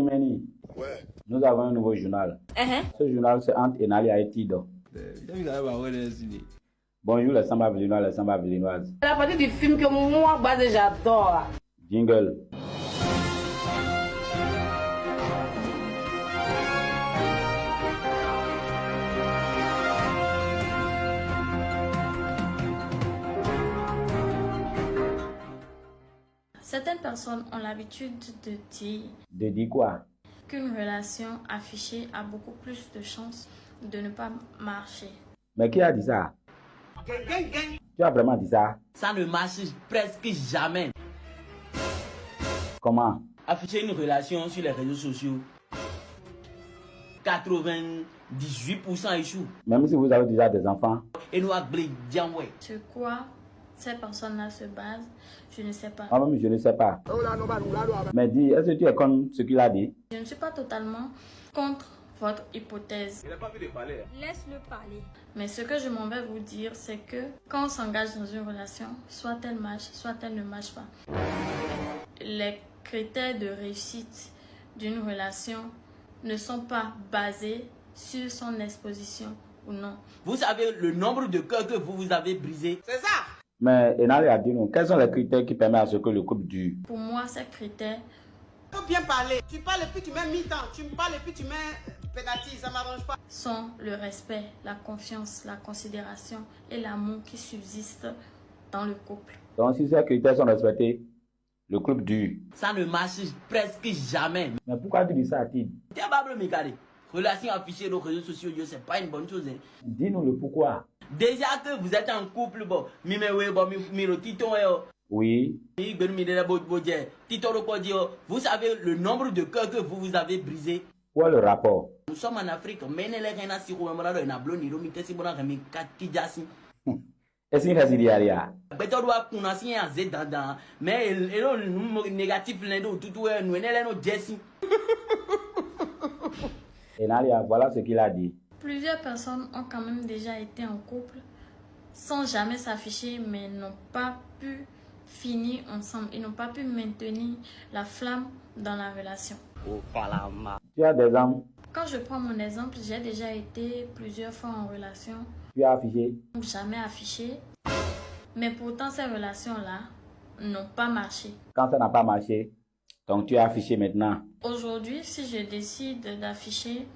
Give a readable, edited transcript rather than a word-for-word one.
Kimeni, Ouais. nous avons un nouveau journal. Uh-huh. Ce journal, c'est entre Enali et Tido. Bonjour les Samba Villinois, les Samba Villinoises. La partie du film que moi, j'adore. Jingle. Certaines personnes ont l'habitude de dire De dire quoi? qu'une relation affichée a beaucoup plus de chances de ne pas marcher. Mais qui a dit ça? Tu as vraiment dit ça? Ça ne marche presque jamais. Comment? Afficher une relation sur les réseaux sociaux, 98% échouent. Même si vous avez déjà des enfants. Et nous avons bien ouais. Sur quoi ces personnes-là se basent, je ne sais pas. Moi-même, je ne sais pas. Mais dis, est-ce que tu es comme ce qu'il a dit? Je ne suis pas totalement contre votre hypothèse. Il n'a pas vu de parler. Laisse-le parler. Mais ce que je m'en vais vous dire, c'est que quand on s'engage dans une relation, soit elle marche, soit elle ne marche pas. Les critères de réussite d'une relation ne sont pas basés sur son exposition ou non. Vous savez le nombre de cœurs que vous avez brisés. C'est ça. Mais Enali a dit nous, quels sont les critères qui permettent à ce que le couple dure? Pour moi, ces critères Il faut bien parler. Tu parles et puis tu mets mi-temps. Tu me parles et puis tu mets pédatique. Ça m'arrange pas. sont le respect, la confiance, la considération et l'amour qui subsistent dans le couple. Donc si ces critères sont respectés, le couple dure. Ça ne marche presque jamais. Mais pourquoi tu dis ça à Tid? Tiens, Bablo Mikade, relation affichée sur les réseaux sociaux, c'est pas une bonne chose. Hein. Dis-nous le pourquoi. Déjà que vous êtes en couple, bon, Oui. vous savez le nombre de cœurs que vous avez brisés. Où est le rapport? Nous sommes en Afrique, mais nous sommes Est-ce qu'il reste derrière? mais négatif, Enali, voilà ce qu'il a dit. Plusieurs personnes ont quand même déjà été en couple sans jamais s'afficher, mais n'ont pas pu finir ensemble. Ils n'ont pas pu maintenir la flamme dans la relation. Tu as des hommes, Quand je prends mon exemple, j'ai déjà été plusieurs fois en relation, tu as affiché. jamais affiché, mais pourtant ces relations-là n'ont pas marché. Quand ça n'a pas marché, donc tu as affiché maintenant. Aujourd'hui, si je décide d'afficher,